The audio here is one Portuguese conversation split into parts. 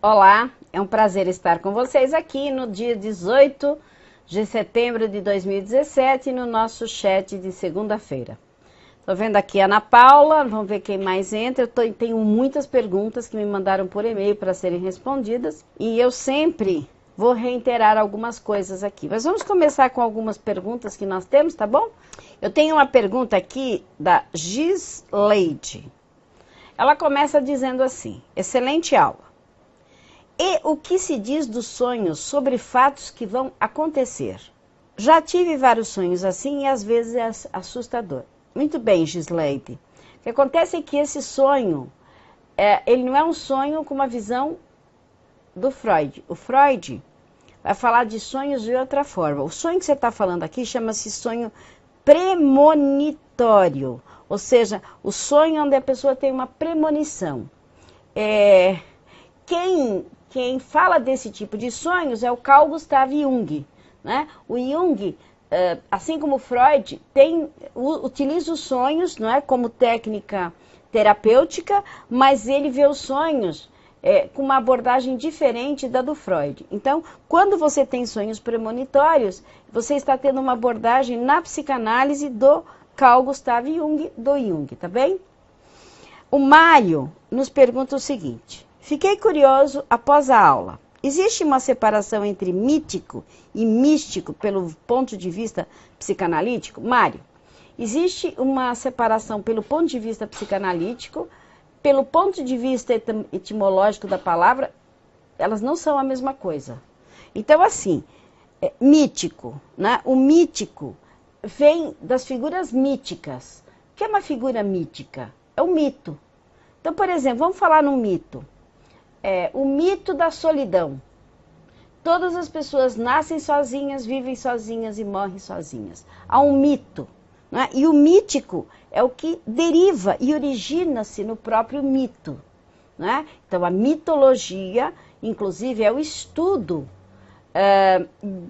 Olá, é um prazer estar com vocês aqui no dia 18 de setembro de 2017, no nosso chat de segunda-feira. Estou vendo aqui a Ana Paula, vamos ver quem mais entra. Tenho muitas perguntas que me mandaram por e-mail para serem respondidas e eu sempre vou reiterar algumas coisas aqui. Mas vamos começar com algumas perguntas que nós temos, tá bom? Eu tenho uma pergunta aqui da Gisleide. Ela começa dizendo assim: excelente aula. E o que se diz dos sonhos sobre fatos que vão acontecer? Já tive vários sonhos assim e às vezes é assustador. Muito bem, Gisleide. O que acontece é que esse sonho, ele não é um sonho com uma visão do Freud. O Freud vai falar de sonhos de outra forma. O sonho que você está falando aqui chama-se sonho premonitório. Ou seja, o sonho onde a pessoa tem uma premonição. Quem fala desse tipo de sonhos é o Carl Gustav Jung, né? O Jung, assim como Freud, utiliza os sonhos, não é, como técnica terapêutica, mas ele vê os sonhos com uma abordagem diferente da do Freud. Então, quando você tem sonhos premonitórios, você está tendo uma abordagem na psicanálise do Carl Gustav Jung, do Jung, tá bem? O Mário nos pergunta o seguinte: fiquei curioso após a aula. Existe uma separação entre mítico e místico pelo ponto de vista psicanalítico? Mário, existe uma separação pelo ponto de vista psicanalítico, pelo ponto de vista etimológico da palavra, elas não são a mesma coisa. Então, assim, mítico, né? O mítico vem das figuras míticas. O que é uma figura mítica? É um mito. Então, por exemplo, vamos falar num mito. O mito da solidão. Todas as pessoas nascem sozinhas, vivem sozinhas e morrem sozinhas. Há um mito, né? E o mítico é o que deriva e origina-se no próprio mito, né? Então, a mitologia, inclusive, é o estudo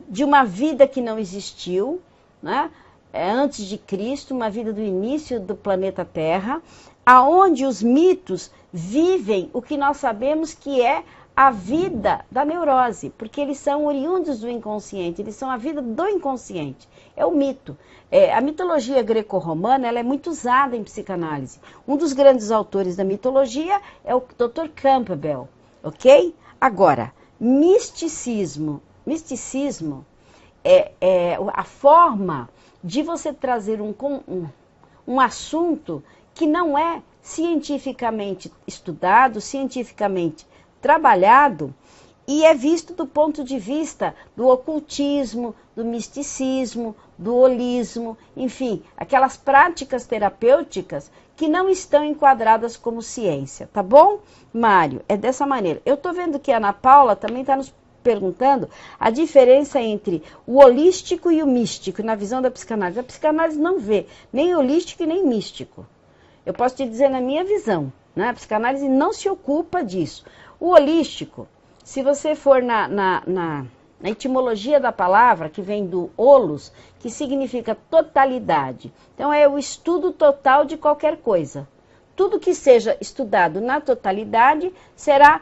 de uma vida que não existiu, né? Antes de Cristo, uma vida do início do planeta Terra, aonde os mitos vivem o que nós sabemos que é a vida da neurose, porque eles são oriundos do inconsciente, eles são a vida do inconsciente, é o mito. A mitologia greco-romana ela é muito usada em psicanálise. Um dos grandes autores da mitologia é o Dr. Campbell, ok? Agora, misticismo é a forma de você trazer um assunto que não é cientificamente estudado, cientificamente trabalhado, e é visto do ponto de vista do ocultismo, do misticismo, do holismo, enfim, aquelas práticas terapêuticas que não estão enquadradas como ciência, tá bom, Mário? É dessa maneira. Eu tô vendo que a Ana Paula também está nos perguntando a diferença entre o holístico e o místico na visão da psicanálise. A psicanálise não vê nem holístico e nem místico. Eu posso te dizer na minha visão, né? A psicanálise não se ocupa disso. O holístico, se você for na etimologia da palavra, que vem do holos, que significa totalidade. Então é o estudo total de qualquer coisa. Tudo que seja estudado na totalidade será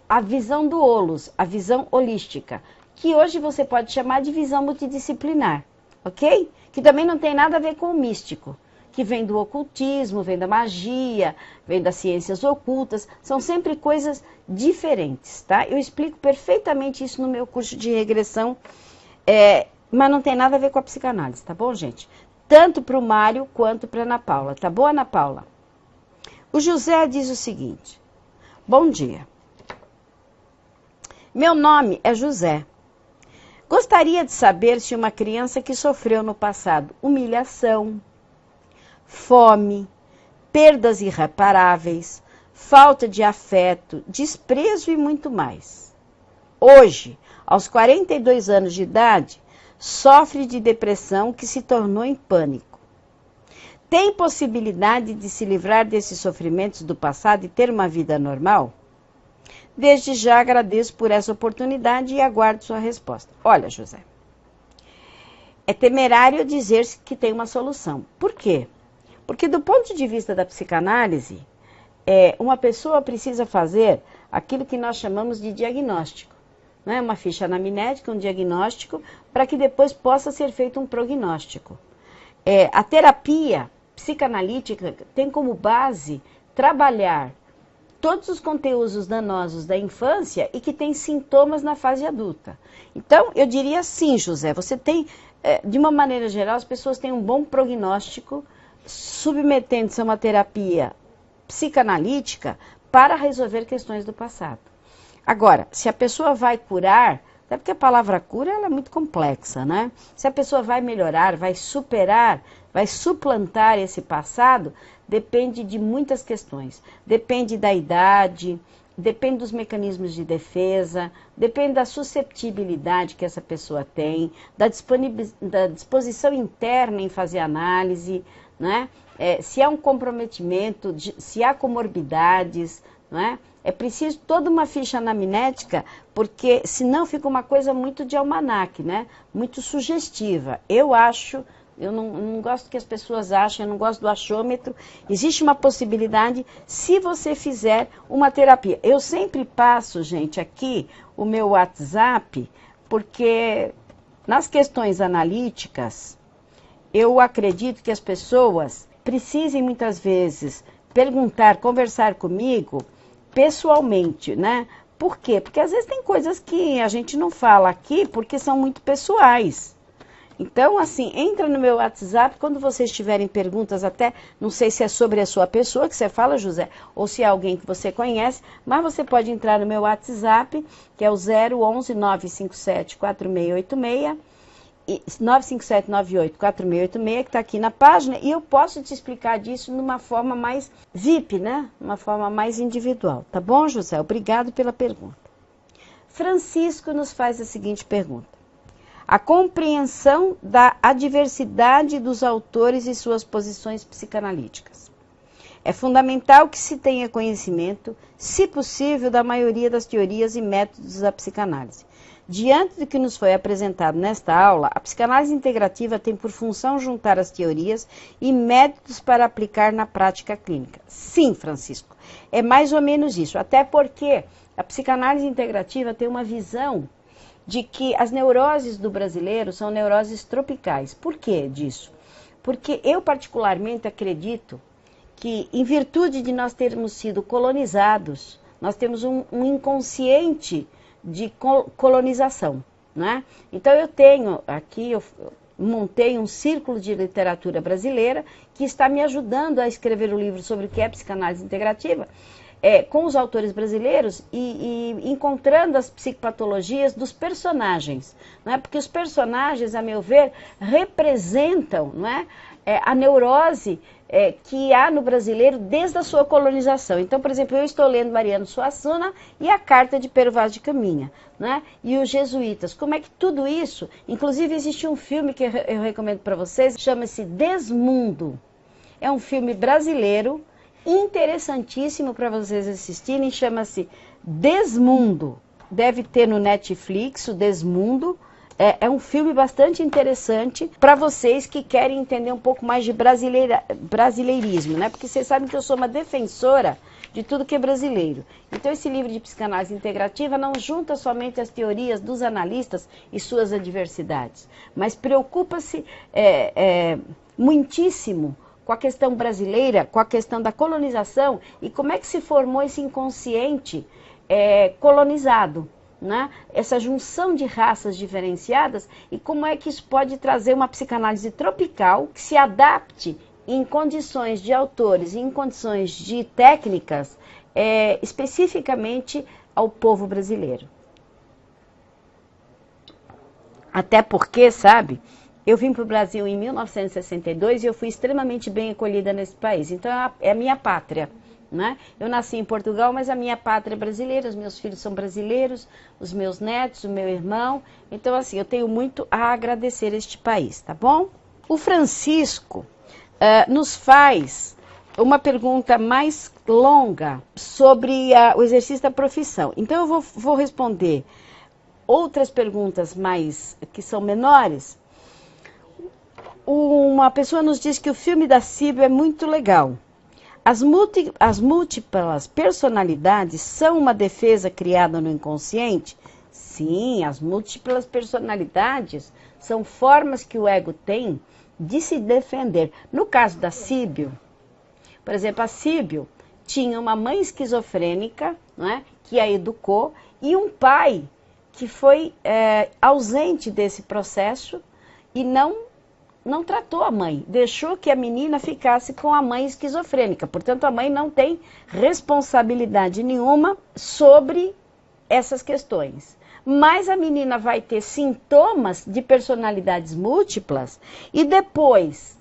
a visão do holos, a visão holística, que hoje você pode chamar de visão multidisciplinar, ok? Que também não tem nada a ver com o místico, que vem do ocultismo, vem da magia, vem das ciências ocultas, são sempre coisas diferentes, tá? Eu explico perfeitamente isso no meu curso de regressão, mas não tem nada a ver com a psicanálise, tá bom, gente? Tanto para o Mário quanto para a Ana Paula, tá bom, Ana Paula? O José diz o seguinte: bom dia. Meu nome é José. Gostaria de saber se uma criança que sofreu no passado humilhação, fome, perdas irreparáveis, falta de afeto, desprezo e muito mais. Hoje, aos 42 anos de idade, sofre de depressão que se tornou em pânico. Tem possibilidade de se livrar desses sofrimentos do passado e ter uma vida normal? Desde já agradeço por essa oportunidade e aguardo sua resposta. Olha, José, é temerário dizer que tem uma solução. Por quê? Porque do ponto de vista da psicanálise, uma pessoa precisa fazer aquilo que nós chamamos de diagnóstico. Né? Uma ficha anamnética, um diagnóstico, para que depois possa ser feito um prognóstico. A terapia psicanalítica tem como base trabalhar todos os conteúdos danosos da infância e que tem sintomas na fase adulta. Então, eu diria sim, José, você tem, de uma maneira geral, as pessoas têm um bom prognóstico, submetendo-se a uma terapia psicanalítica para resolver questões do passado. Agora, se a pessoa vai curar, até porque a palavra cura ela é muito complexa, né? Se a pessoa vai melhorar, vai superar, vai suplantar esse passado, depende de muitas questões. Depende da idade, depende dos mecanismos de defesa, depende da susceptibilidade que essa pessoa tem, da disposição interna em fazer análise, né? Se há um comprometimento, se há comorbidades, né? É preciso toda uma ficha anamnética, porque senão fica uma coisa muito de almanaque, né? Muito sugestiva. Eu não gosto que as pessoas achem, eu não gosto do achômetro. Existe uma possibilidade se você fizer uma terapia. Eu sempre passo, gente, aqui o meu WhatsApp, porque nas questões analíticas, eu acredito que as pessoas precisem muitas vezes perguntar, conversar comigo pessoalmente, né? Por quê? Porque às vezes tem coisas que a gente não fala aqui porque são muito pessoais. Então, assim, entra no meu WhatsApp, quando vocês tiverem perguntas, até, não sei se é sobre a sua pessoa que você fala, José, ou se é alguém que você conhece, mas você pode entrar no meu WhatsApp, que é o 011 957 4686, 957984686, que está aqui na página, e eu posso te explicar disso numa forma mais VIP, né? Uma forma mais individual. Tá bom, José? Obrigado pela pergunta. Francisco nos faz a seguinte pergunta. A compreensão da adversidade dos autores e suas posições psicanalíticas. É fundamental que se tenha conhecimento, se possível, da maioria das teorias e métodos da psicanálise. Diante do que nos foi apresentado nesta aula, a psicanálise integrativa tem por função juntar as teorias e métodos para aplicar na prática clínica. Sim, Francisco, é mais ou menos isso, até porque a psicanálise integrativa tem uma visão de que as neuroses do brasileiro são neuroses tropicais. Por que disso? Porque eu particularmente acredito que, em virtude de nós termos sido colonizados, nós temos um inconsciente de colonização, né? Então eu tenho aqui, eu montei um círculo de literatura brasileira que está me ajudando a escrever o livro sobre o que é psicanálise integrativa, com os autores brasileiros e encontrando as psicopatologias dos personagens, né? Porque os personagens, a meu ver, representam, não é, a neurose que há no brasileiro desde a sua colonização. Então, por exemplo, eu estou lendo Mariano Suassuna e a Carta de Pero Vaz de Caminha, né? E os jesuítas. Como é que tudo isso... Inclusive, existe um filme que eu recomendo para vocês, chama-se Desmundo. É um filme brasileiro, interessantíssimo para vocês assistirem, chama-se Desmundo. Deve ter no Netflix, o Desmundo. É um filme bastante interessante para vocês que querem entender um pouco mais de brasileirismo, né? Porque vocês sabem que eu sou uma defensora de tudo que é brasileiro. Então esse livro de psicanálise integrativa não junta somente as teorias dos analistas e suas adversidades, mas preocupa-se muitíssimo com a questão brasileira, com a questão da colonização e como é que se formou esse inconsciente colonizado. Né? Essa junção de raças diferenciadas e como é que isso pode trazer uma psicanálise tropical que se adapte em condições de autores e em condições de técnicas especificamente ao povo brasileiro. Até porque, sabe, eu vim para o Brasil em 1962 e eu fui extremamente bem acolhida nesse país, então é a minha pátria. Né? Eu nasci em Portugal, mas a minha pátria é brasileira, os meus filhos são brasileiros, os meus netos, o meu irmão. Então, assim, eu tenho muito a agradecer a este país, tá bom? O Francisco nos faz uma pergunta mais longa sobre o exercício da profissão. Então, eu vou responder outras perguntas que são menores. Uma pessoa nos diz que o filme da Síbio é muito legal. As múltiplas personalidades são uma defesa criada no inconsciente? Sim, as múltiplas personalidades são formas que o ego tem de se defender. No caso da Síbio, por exemplo, a Síbio tinha uma mãe esquizofrênica, né, que a educou, e um pai que foi ausente desse processo e não tratou a mãe, deixou que a menina ficasse com a mãe esquizofrênica. Portanto, a mãe não tem responsabilidade nenhuma sobre essas questões. Mas a menina vai ter sintomas de personalidades múltiplas e depois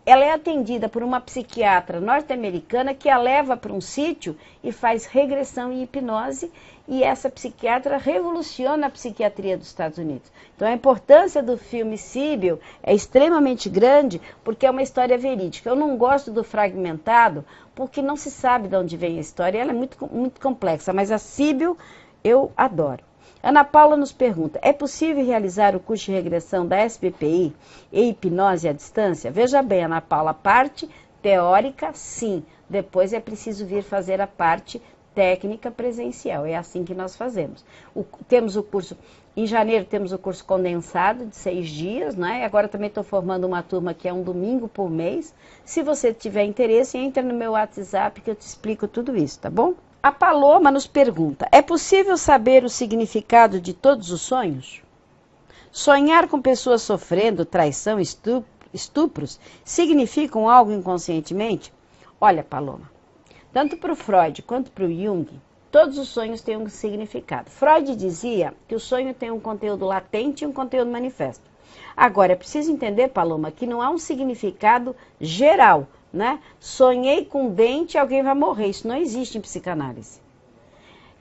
ela é atendida por uma psiquiatra norte-americana que a leva para um sítio e faz regressão em hipnose, e essa psiquiatra revoluciona a psiquiatria dos Estados Unidos. Então a importância do filme Síbio é extremamente grande, porque é uma história verídica. Eu não gosto do fragmentado, porque não se sabe de onde vem a história, ela é muito, muito complexa, mas a Síbio eu adoro. Ana Paula nos pergunta, é possível realizar o curso de regressão da SBPI e hipnose à distância? Veja bem, Ana Paula, a parte teórica, sim. Depois é preciso vir fazer a parte técnica presencial. É assim que nós fazemos. Temos o curso, em janeiro temos o curso condensado de 6 dias, né? Agora também estou formando uma turma que é um domingo por mês. Se você tiver interesse, entra no meu WhatsApp que eu te explico tudo isso, tá bom? A Paloma nos pergunta, é possível saber o significado de todos os sonhos? Sonhar com pessoas sofrendo traição, estupros, significam algo inconscientemente? Olha, Paloma, tanto para o Freud quanto para o Jung, todos os sonhos têm um significado. Freud dizia que o sonho tem um conteúdo latente e um conteúdo manifesto. Agora, é preciso entender, Paloma, que não há um significado geral, né? Sonhei com dente, alguém vai morrer. Isso não existe em psicanálise.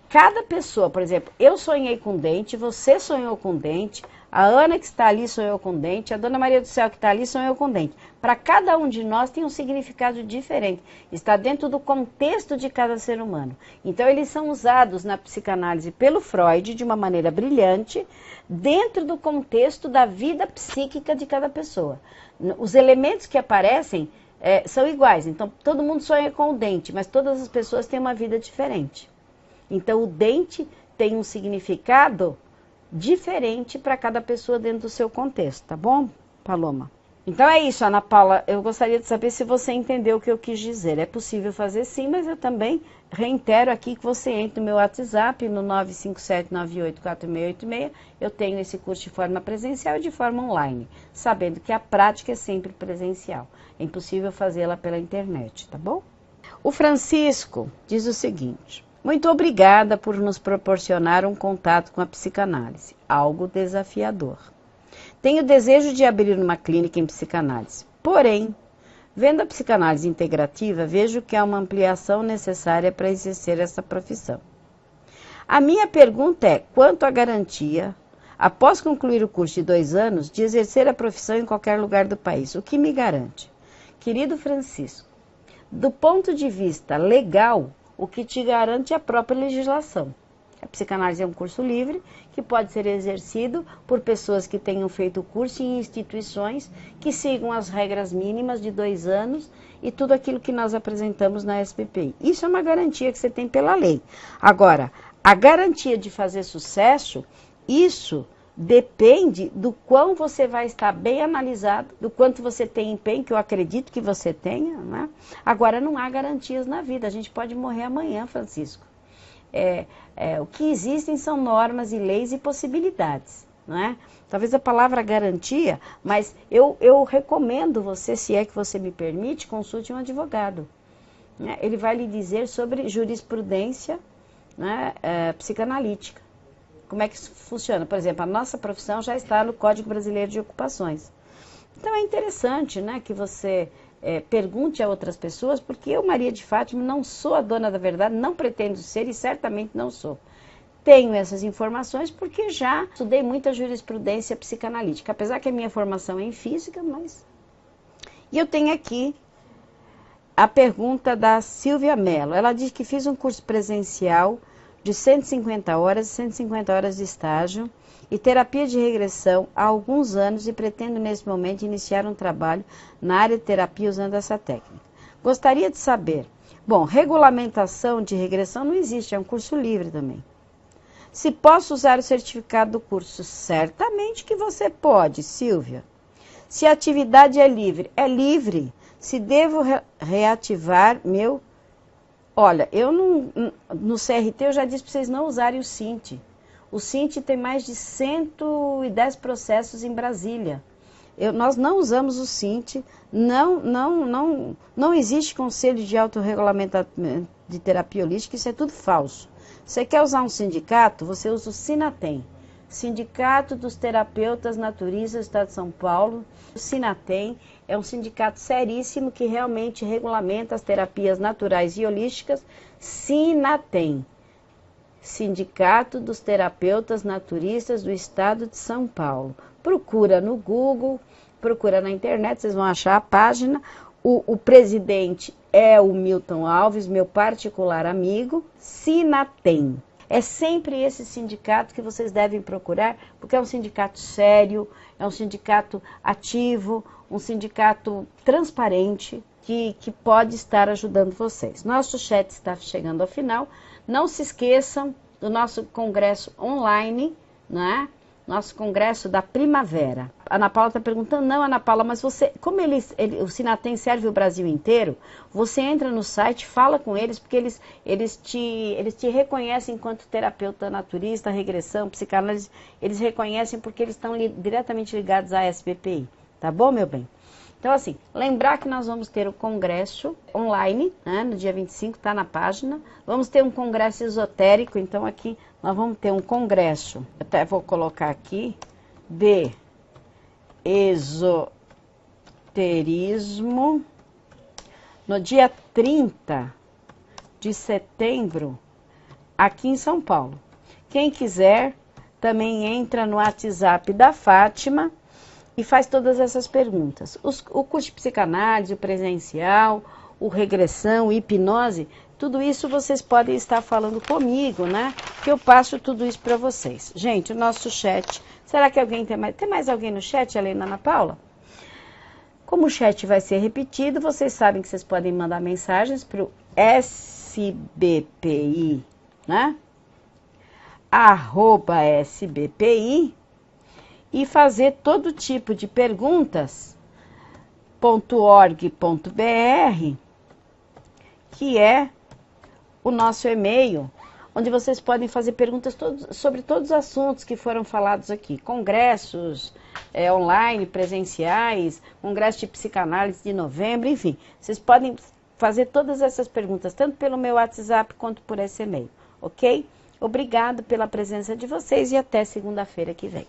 Cada pessoa, por exemplo, eu sonhei com dente, você sonhou com dente, a Ana que está ali sonhou com dente, a Dona Maria do Céu que está ali sonhou com dente. Para cada um de nós tem um significado diferente. Está dentro do contexto de cada ser humano. Então eles são usados na psicanálise pelo Freud de uma maneira brilhante, dentro do contexto da vida psíquica de cada pessoa. Os elementos que aparecem são iguais. Então todo mundo sonha com o dente, mas todas as pessoas têm uma vida diferente. Então o dente tem um significado diferente para cada pessoa dentro do seu contexto, tá bom, Paloma? Então é isso, Ana Paula, eu gostaria de saber se você entendeu o que eu quis dizer. É possível fazer sim, mas eu também reitero aqui que você entre no meu WhatsApp, no 957984686, eu tenho esse curso de forma presencial e de forma online, sabendo que a prática é sempre presencial. É impossível fazê-la pela internet, tá bom? O Francisco diz o seguinte: muito obrigada por nos proporcionar um contato com a psicanálise, algo desafiador. Tenho desejo de abrir uma clínica em psicanálise, porém, vendo a psicanálise integrativa, vejo que há uma ampliação necessária para exercer essa profissão. A minha pergunta é, quanto à garantia, após concluir o curso de 2 anos, de exercer a profissão em qualquer lugar do país, o que me garante? Querido Francisco, do ponto de vista legal, o que te garante é a própria legislação. A psicanálise é um curso livre que pode ser exercido por pessoas que tenham feito o curso em instituições que sigam as regras mínimas de 2 anos e tudo aquilo que nós apresentamos na SBPI. Isso é uma garantia que você tem pela lei. Agora, a garantia de fazer sucesso, isso depende do quão você vai estar bem analisado, do quanto você tem empenho, que eu acredito que você tenha, né? Agora, não há garantias na vida, a gente pode morrer amanhã, Francisco. O que existem são normas e leis e possibilidades, não é? Talvez a palavra garantia, mas eu recomendo você, se é que você me permite, consulte um advogado, né? Ele vai lhe dizer sobre jurisprudência, né, psicanalítica. Como é que isso funciona? Por exemplo, a nossa profissão já está no Código Brasileiro de Ocupações. Então é interessante, né, que você pergunte a outras pessoas, porque eu, Maria de Fátima, não sou a dona da verdade, não pretendo ser e certamente não sou. Tenho essas informações porque já estudei muita jurisprudência psicanalítica, apesar que a minha formação é em física, mas... E eu tenho aqui a pergunta da Silvia Mello. Ela diz que fiz um curso presencial de 150 horas e 150 horas de estágio e terapia de regressão há alguns anos e pretendo nesse momento iniciar um trabalho na área de terapia usando essa técnica. Gostaria de saber Bom, regulamentação de regressão não existe, é um curso livre também. Se posso usar o certificado do curso? Certamente que você pode, Silvia. Se a atividade é livre? É livre. Se devo reativar meu... Olha, eu não... No CRT eu já disse para vocês não usarem o SINT. O SINT tem mais de 110 processos em Brasília. Nós não usamos o SINT, não existe conselho de autorregulamentação de terapia holística, isso é tudo falso. Você quer usar um sindicato, você usa o Sinatem, Sindicato dos Terapeutas Naturistas do Estado de São Paulo. O Sinatem é um sindicato seríssimo que realmente regulamenta as terapias naturais e holísticas. Sinatem, Sindicato dos Terapeutas Naturistas do Estado de São Paulo. Procura no Google, procura na internet, vocês vão achar a página. O presidente é o Milton Alves, meu particular amigo. Sinatem. É sempre esse sindicato que vocês devem procurar, porque é um sindicato sério, é um sindicato ativo, um sindicato transparente, que pode estar ajudando vocês. Nosso chat está chegando ao final. Não se esqueçam do nosso congresso online, né? Nosso congresso da primavera. A Ana Paula está perguntando, não, Ana Paula, mas você, como o Sinatem serve o Brasil inteiro, você entra no site, fala com eles, porque eles te reconhecem enquanto terapeuta naturista, regressão, psicanálise, eles reconhecem porque eles estão diretamente ligados à SBPI. Tá bom, meu bem? Então, assim, lembrar que nós vamos ter o congresso online, né, no dia 25, está na página. Vamos ter um congresso esotérico, então aqui nós vamos ter um congresso, até vou colocar aqui, de esoterismo, no dia 30 de setembro, aqui em São Paulo. Quem quiser, também entra no WhatsApp da Fátima, e faz todas essas perguntas. O curso de psicanálise, o presencial, o regressão, hipnose, tudo isso vocês podem estar falando comigo, né? Que eu passo tudo isso para vocês. Gente, o nosso chat, será que alguém tem mais alguém no chat, além da Ana Paula? Como o chat vai ser repetido, vocês sabem que vocês podem mandar mensagens para o SBPI, né? @SBPI, e fazer todo tipo de perguntas, .org.br, que é o nosso e-mail, onde vocês podem fazer perguntas sobre todos os assuntos que foram falados aqui. Congressos online, presenciais, congresso de psicanálise de novembro, enfim. Vocês podem fazer todas essas perguntas, tanto pelo meu WhatsApp quanto por esse e-mail, ok? Obrigado pela presença de vocês e até segunda-feira que vem.